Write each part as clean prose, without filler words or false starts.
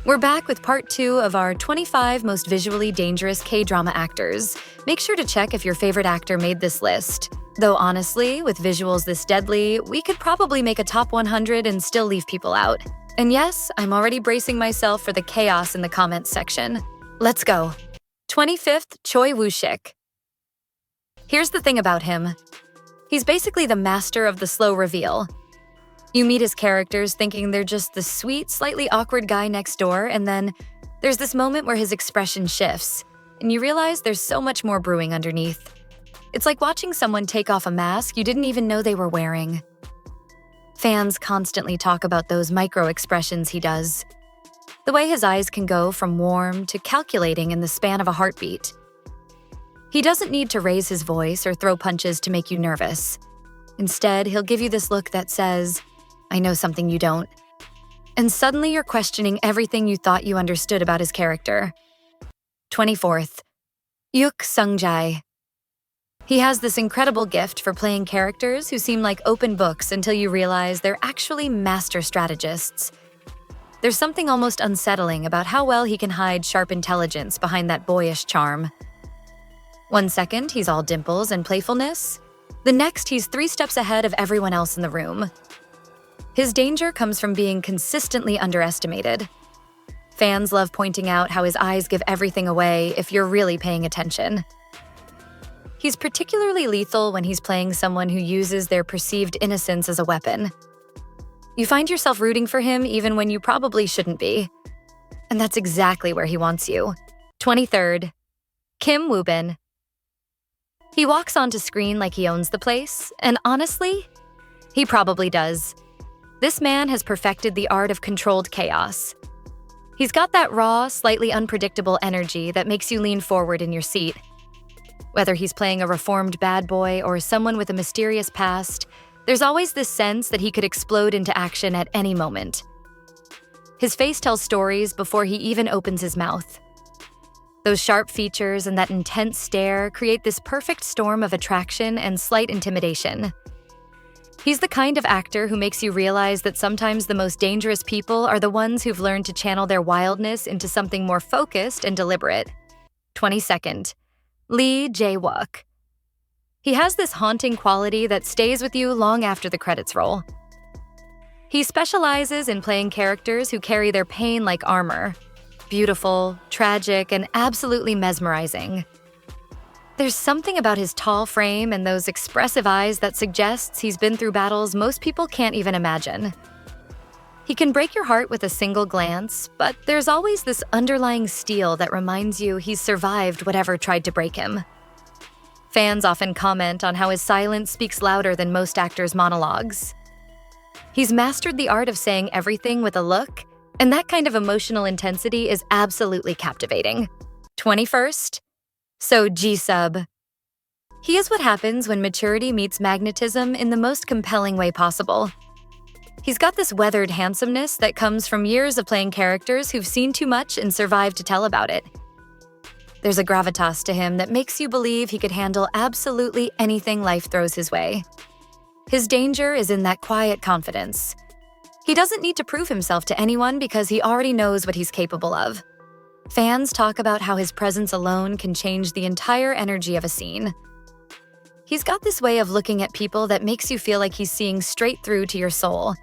We're back with part 2 of our 25 most visually dangerous K-drama actors. Make sure to check if your favorite actor made this list. Though honestly, with visuals this deadly, we could probably make a top 100 and still leave people out. And yes, I'm already bracing myself for the chaos in the comments section. Let's go. 25th, Choi Woo-shik. Here's the thing about him. He's basically the master of the slow reveal. You meet his characters thinking they're just the sweet, slightly awkward guy next door, and then there's this moment where his expression shifts, and you realize there's so much more brewing underneath. It's like watching someone take off a mask you didn't even know they were wearing. Fans constantly talk about those micro-expressions he does. The way his eyes can go from warm to calculating in the span of a heartbeat. He doesn't need to raise his voice or throw punches to make you nervous. Instead, he'll give you this look that says, "I know something you don't." And suddenly you're questioning everything you thought you understood about his character. 24th, Yuk Sung-jae. He has this incredible gift for playing characters who seem like open books until you realize they're actually master strategists. There's something almost unsettling about how well he can hide sharp intelligence behind that boyish charm. One second, he's all dimples and playfulness. The next, he's 3 steps ahead of everyone else in the room. His danger comes from being consistently underestimated. Fans love pointing out how his eyes give everything away if you're really paying attention. He's particularly lethal when he's playing someone who uses their perceived innocence as a weapon. You find yourself rooting for him even when you probably shouldn't be. And that's exactly where he wants you. 23rd, Kim Woo-bin. He walks onto screen like he owns the place, and honestly, he probably does. This man has perfected the art of controlled chaos. He's got that raw, slightly unpredictable energy that makes you lean forward in your seat. Whether he's playing a reformed bad boy or someone with a mysterious past, there's always this sense that he could explode into action at any moment. His face tells stories before he even opens his mouth. Those sharp features and that intense stare create this perfect storm of attraction and slight intimidation. He's the kind of actor who makes you realize that sometimes the most dangerous people are the ones who've learned to channel their wildness into something more focused and deliberate. 22nd, Lee Jae-wook. He has this haunting quality that stays with you long after the credits roll. He specializes in playing characters who carry their pain like armor. Beautiful, tragic, and absolutely mesmerizing. There's something about his tall frame and those expressive eyes that suggests he's been through battles most people can't even imagine. He can break your heart with a single glance, but there's always this underlying steel that reminds you he's survived whatever tried to break him. Fans often comment on how his silence speaks louder than most actors' monologues. He's mastered the art of saying everything with a look, and that kind of emotional intensity is absolutely captivating. 21st, So Ji-sub. He is what happens when maturity meets magnetism in the most compelling way possible. He's got this weathered handsomeness that comes from years of playing characters who've seen too much and survived to tell about it. There's a gravitas to him that makes you believe he could handle absolutely anything life throws his way. His danger is in that quiet confidence. He doesn't need to prove himself to anyone because he already knows what he's capable of. Fans talk about how his presence alone can change the entire energy of a scene. He's got this way of looking at people that makes you feel like he's seeing straight through to your soul.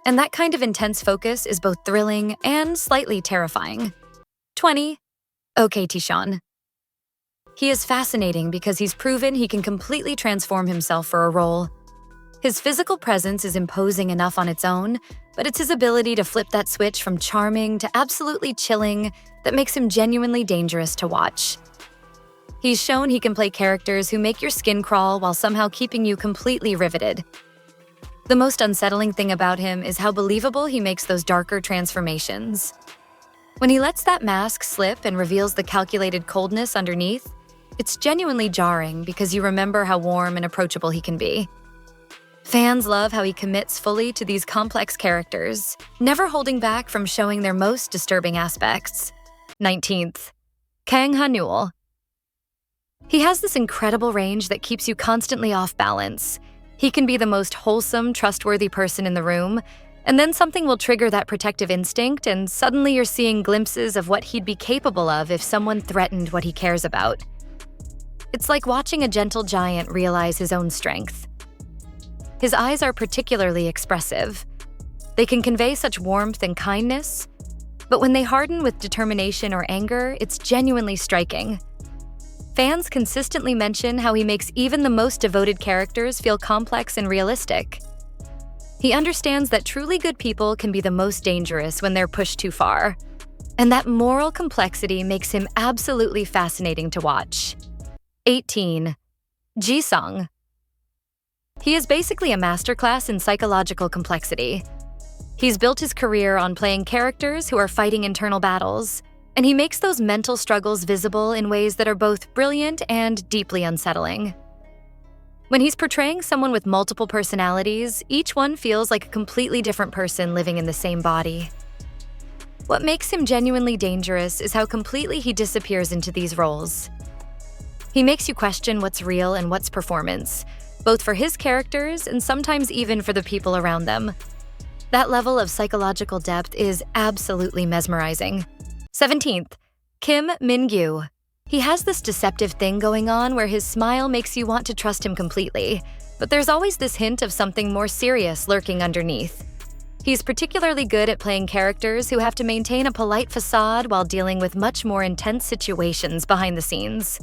And that kind of intense focus is both thrilling and slightly terrifying. 20. OK Tae-sean. He is fascinating because he's proven he can completely transform himself for a role. His physical presence is imposing enough on its own, but it's his ability to flip that switch from charming to absolutely chilling that makes him genuinely dangerous to watch. He's shown he can play characters who make your skin crawl while somehow keeping you completely riveted. The most unsettling thing about him is how believable he makes those darker transformations. When he lets that mask slip and reveals the calculated coldness underneath, it's genuinely jarring because you remember how warm and approachable he can be. Fans love how he commits fully to these complex characters, never holding back from showing their most disturbing aspects. 19th, Kang Ha-neul. He has this incredible range that keeps you constantly off balance. He can be the most wholesome, trustworthy person in the room, And then something will trigger that protective instinct, and suddenly you're seeing glimpses of what he'd be capable of if someone threatened what he cares about. It's like watching a gentle giant realize his own strength. His eyes are particularly expressive. They can convey such warmth and kindness, but when they harden with determination or anger, it's genuinely striking. Fans consistently mention how he makes even the most devoted characters feel complex and realistic. He understands that truly good people can be the most dangerous when they're pushed too far, and that moral complexity makes him absolutely fascinating to watch. 18. Ji-sung. He is basically a masterclass in psychological complexity. He's built his career on playing characters who are fighting internal battles, and he makes those mental struggles visible in ways that are both brilliant and deeply unsettling. When he's portraying someone with multiple personalities, each one feels like a completely different person living in the same body. What makes him genuinely dangerous is how completely he disappears into these roles. He makes you question what's real and what's performance, both for his characters and sometimes even for the people around them. That level of psychological depth is absolutely mesmerizing. 17th, Kim Min-gyu. He has this deceptive thing going on where his smile makes you want to trust him completely, but there's always this hint of something more serious lurking underneath. He's particularly good at playing characters who have to maintain a polite facade while dealing with much more intense situations behind the scenes.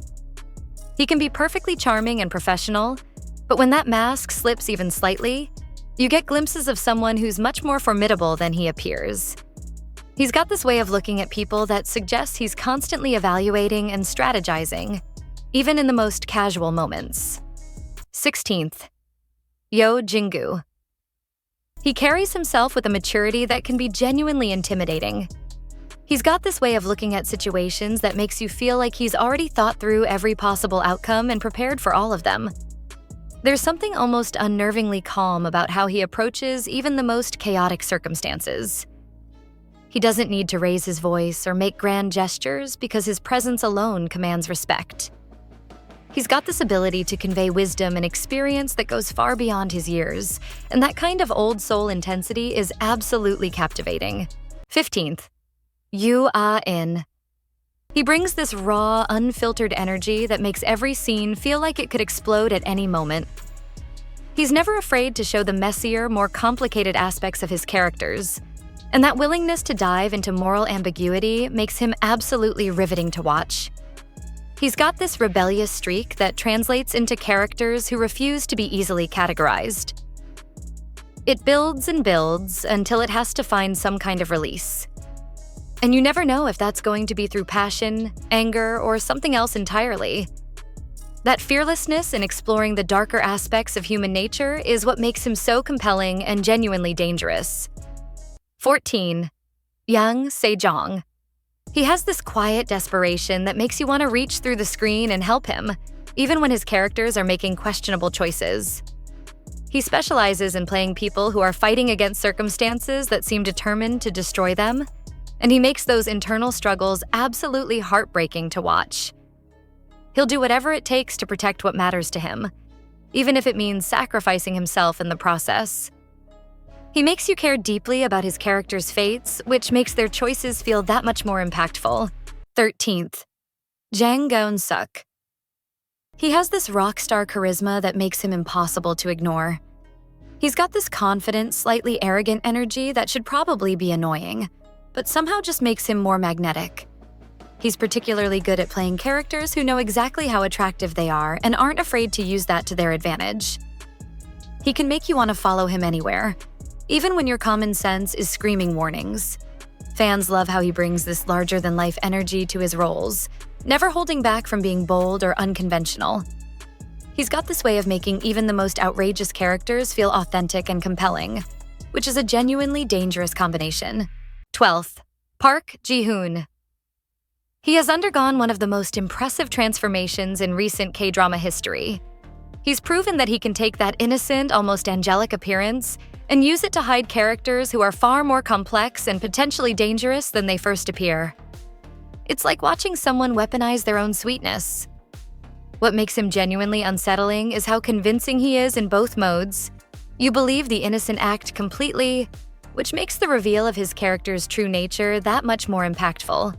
He can be perfectly charming and professional, but when that mask slips even slightly, you get glimpses of someone who's much more formidable than he appears. He's got this way of looking at people that suggests he's constantly evaluating and strategizing, even in the most casual moments. 16th, Yo Jin-gu. He carries himself with a maturity that can be genuinely intimidating. He's got this way of looking at situations that makes you feel like he's already thought through every possible outcome and prepared for all of them. There's something almost unnervingly calm about how he approaches even the most chaotic circumstances. He doesn't need to raise his voice or make grand gestures because his presence alone commands respect. He's got this ability to convey wisdom and experience that goes far beyond his years, and that kind of old soul intensity is absolutely captivating. 15th, Yoo Ah-in. He brings this raw, unfiltered energy that makes every scene feel like it could explode at any moment. He's never afraid to show the messier, more complicated aspects of his characters, and that willingness to dive into moral ambiguity makes him absolutely riveting to watch. He's got this rebellious streak that translates into characters who refuse to be easily categorized. It builds and builds until it has to find some kind of release. And you never know if that's going to be through passion, anger, or something else entirely. That fearlessness in exploring the darker aspects of human nature is what makes him so compelling and genuinely dangerous. 14. Yang Se-jong. He has this quiet desperation that makes you want to reach through the screen and help him, even when his characters are making questionable choices. He specializes in playing people who are fighting against circumstances that seem determined to destroy them, and he makes those internal struggles absolutely heartbreaking to watch. He'll do whatever it takes to protect what matters to him, even if it means sacrificing himself in the process. He makes you care deeply about his characters' fates, which makes their choices feel that much more impactful. 13th, Jang Geun-suk. He has this rock star charisma that makes him impossible to ignore. He's got this confident, slightly arrogant energy that should probably be annoying, but somehow just makes him more magnetic. He's particularly good at playing characters who know exactly how attractive they are and aren't afraid to use that to their advantage. He can make you want to follow him anywhere, even when your common sense is screaming warnings. Fans love how he brings this larger-than-life energy to his roles, never holding back from being bold or unconventional. He's got this way of making even the most outrageous characters feel authentic and compelling, which is a genuinely dangerous combination. 12th, Park Ji-hoon. He has undergone one of the most impressive transformations in recent K-drama history. He's proven that he can take that innocent, almost angelic appearance and use it to hide characters who are far more complex and potentially dangerous than they first appear. It's like watching someone weaponize their own sweetness. What makes him genuinely unsettling is how convincing he is in both modes. You believe the innocent act completely, which makes the reveal of his character's true nature that much more impactful.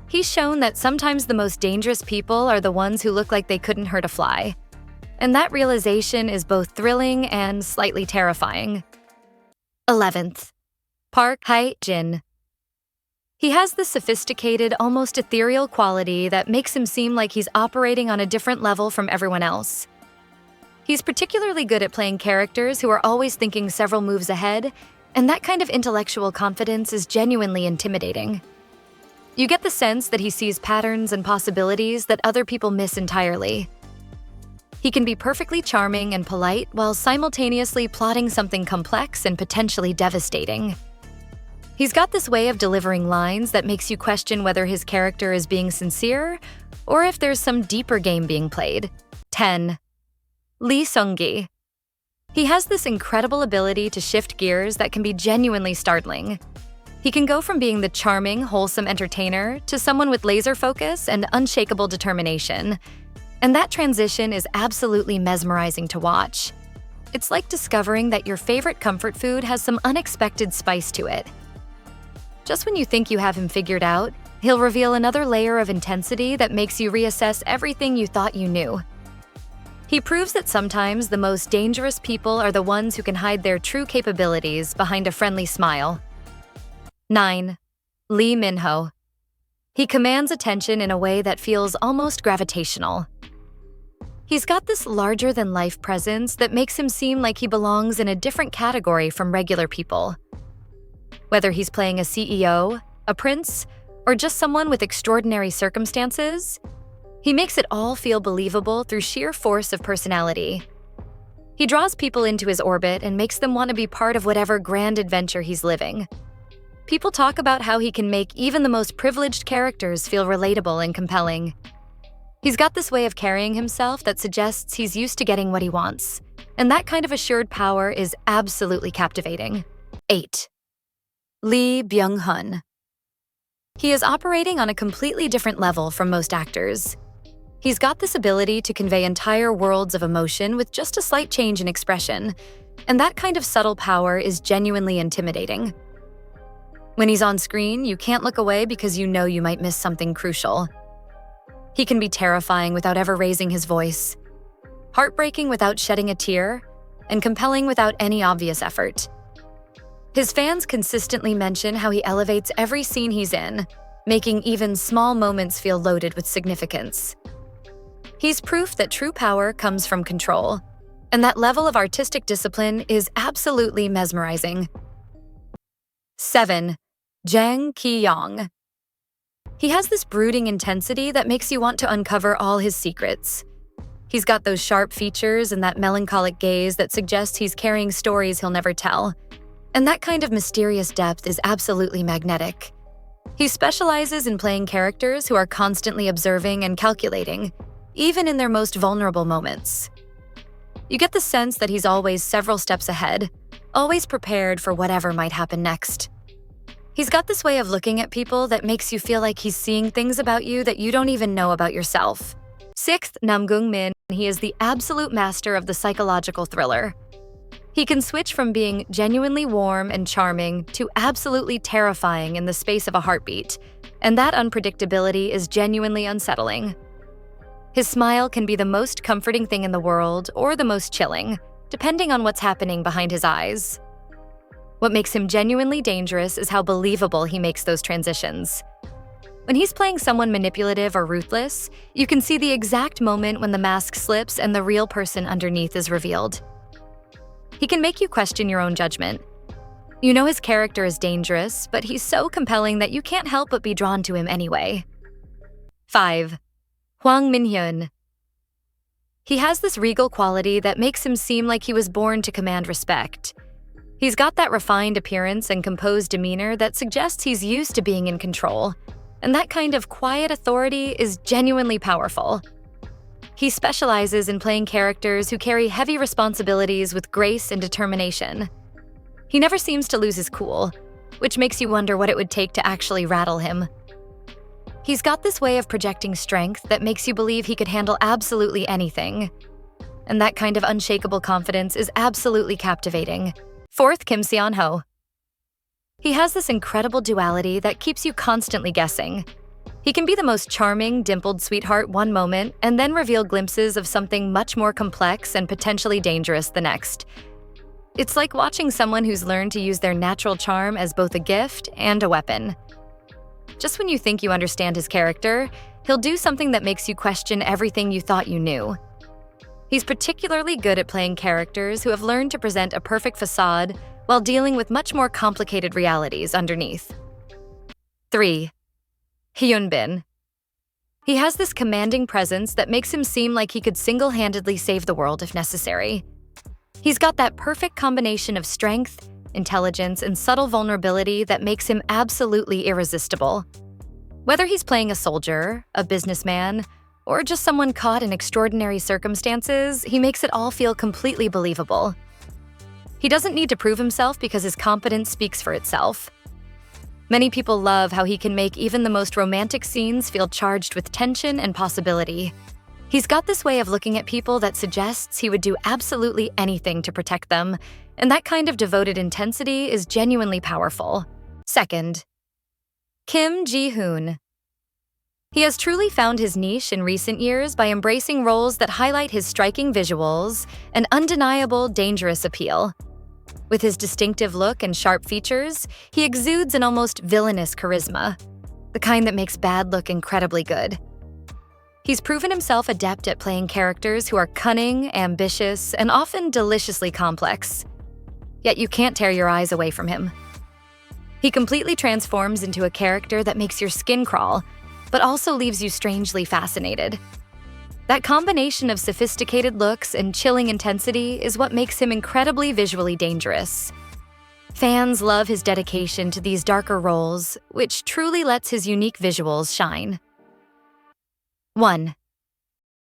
He's shown that sometimes the most dangerous people are the ones who look like they couldn't hurt a fly. And that realization is both thrilling and slightly terrifying. 11th. Park Hae-jin. He has this sophisticated, almost ethereal quality that makes him seem like he's operating on a different level from everyone else. He's particularly good at playing characters who are always thinking several moves ahead, and that kind of intellectual confidence is genuinely intimidating. You get the sense that he sees patterns and possibilities that other people miss entirely. He can be perfectly charming and polite while simultaneously plotting something complex and potentially devastating. He's got this way of delivering lines that makes you question whether his character is being sincere or if there's some deeper game being played. 10. Lee Seung-gi. He has this incredible ability to shift gears that can be genuinely startling. He can go from being the charming, wholesome entertainer to someone with laser focus and unshakable determination. And that transition is absolutely mesmerizing to watch. It's like discovering that your favorite comfort food has some unexpected spice to it. Just when you think you have him figured out, he'll reveal another layer of intensity that makes you reassess everything you thought you knew. He proves that sometimes the most dangerous people are the ones who can hide their true capabilities behind a friendly smile. 9. Lee Min-ho. He commands attention in a way that feels almost gravitational. He's got this larger-than-life presence that makes him seem like he belongs in a different category from regular people. Whether he's playing a CEO, a prince, or just someone with extraordinary circumstances, he makes it all feel believable through sheer force of personality. He draws people into his orbit and makes them want to be part of whatever grand adventure he's living. People talk about how he can make even the most privileged characters feel relatable and compelling. He's got this way of carrying himself that suggests he's used to getting what he wants, and that kind of assured power is absolutely captivating. 8. Lee Byung-hun. He is operating on a completely different level from most actors. He's got this ability to convey entire worlds of emotion with just a slight change in expression, and that kind of subtle power is genuinely intimidating. When he's on screen, you can't look away because you know you might miss something crucial. He can be terrifying without ever raising his voice, heartbreaking without shedding a tear, and compelling without any obvious effort. His fans consistently mention how he elevates every scene he's in, making even small moments feel loaded with significance. He's proof that true power comes from control, and that level of artistic discipline is absolutely mesmerizing. 7. Jang Ki-yong. He has this brooding intensity that makes you want to uncover all his secrets. He's got those sharp features and that melancholic gaze that suggests he's carrying stories he'll never tell. And that kind of mysterious depth is absolutely magnetic. He specializes in playing characters who are constantly observing and calculating, even in their most vulnerable moments. You get the sense that he's always several steps ahead, always prepared for whatever might happen next. He's got this way of looking at people that makes you feel like he's seeing things about you that you don't even know about yourself. 6th, Nam Gung-min. He is the absolute master of the psychological thriller. He can switch from being genuinely warm and charming to absolutely terrifying in the space of a heartbeat, and that unpredictability is genuinely unsettling. His smile can be the most comforting thing in the world or the most chilling, depending on what's happening behind his eyes. What makes him genuinely dangerous is how believable he makes those transitions. When he's playing someone manipulative or ruthless, you can see the exact moment when the mask slips and the real person underneath is revealed. He can make you question your own judgment. You know his character is dangerous, but he's so compelling that you can't help but be drawn to him anyway. 5. Hwang Min-hyun. He has this regal quality that makes him seem like he was born to command respect. He's got that refined appearance and composed demeanor that suggests he's used to being in control, and that kind of quiet authority is genuinely powerful. He specializes in playing characters who carry heavy responsibilities with grace and determination. He never seems to lose his cool, which makes you wonder what it would take to actually rattle him. He's got this way of projecting strength that makes you believe he could handle absolutely anything. And that kind of unshakable confidence is absolutely captivating. 4th, Kim Seon-ho. He has this incredible duality that keeps you constantly guessing. He can be the most charming, dimpled sweetheart one moment and then reveal glimpses of something much more complex and potentially dangerous the next. It's like watching someone who's learned to use their natural charm as both a gift and a weapon. Just when you think you understand his character, he'll do something that makes you question everything you thought you knew. He's particularly good at playing characters who have learned to present a perfect facade while dealing with much more complicated realities underneath. 3. Hyunbin. He has this commanding presence that makes him seem like he could single-handedly save the world if necessary. He's got that perfect combination of strength, intelligence, and subtle vulnerability that makes him absolutely irresistible. Whether he's playing a soldier, a businessman, or just someone caught in extraordinary circumstances, he makes it all feel completely believable. He doesn't need to prove himself because his competence speaks for itself. Many people love how he can make even the most romantic scenes feel charged with tension and possibility. He's got this way of looking at people that suggests he would do absolutely anything to protect them, and that kind of devoted intensity is genuinely powerful. 2. Kim Ji-hoon. He has truly found his niche in recent years by embracing roles that highlight his striking visuals and undeniable, dangerous appeal. With his distinctive look and sharp features, he exudes an almost villainous charisma, the kind that makes bad look incredibly good. He's proven himself adept at playing characters who are cunning, ambitious, and often deliciously complex. Yet you can't tear your eyes away from him. He completely transforms into a character that makes your skin crawl, but also leaves you strangely fascinated. That combination of sophisticated looks and chilling intensity is what makes him incredibly visually dangerous. Fans love his dedication to these darker roles, which truly lets his unique visuals shine. 1.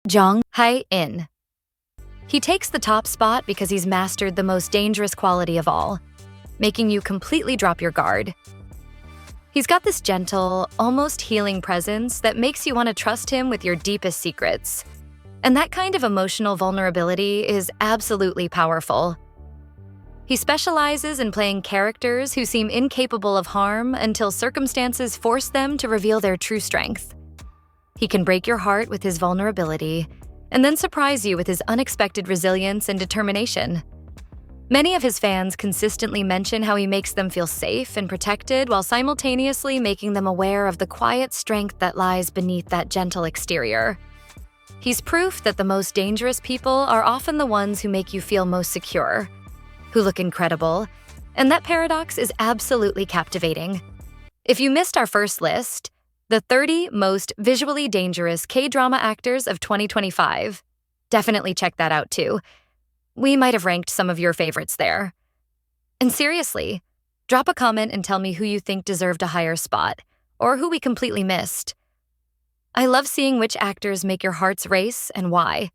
Jong Hae-in. He takes the top spot because he's mastered the most dangerous quality of all, making you completely drop your guard. He's got this gentle, almost healing presence that makes you want to trust him with your deepest secrets. And that kind of emotional vulnerability is absolutely powerful. He specializes in playing characters who seem incapable of harm until circumstances force them to reveal their true strength. He can break your heart with his vulnerability, and then surprise you with his unexpected resilience and determination. Many of his fans consistently mention how he makes them feel safe and protected while simultaneously making them aware of the quiet strength that lies beneath that gentle exterior. He's proof that the most dangerous people are often the ones who make you feel most secure, who look incredible, and that paradox is absolutely captivating. If you missed our first list, the 30 most visually dangerous K-drama actors of 2025, definitely check that out too. We might have ranked some of your favorites there. And seriously, drop a comment and tell me who you think deserved a higher spot, or who we completely missed. I love seeing which actors make your hearts race and why.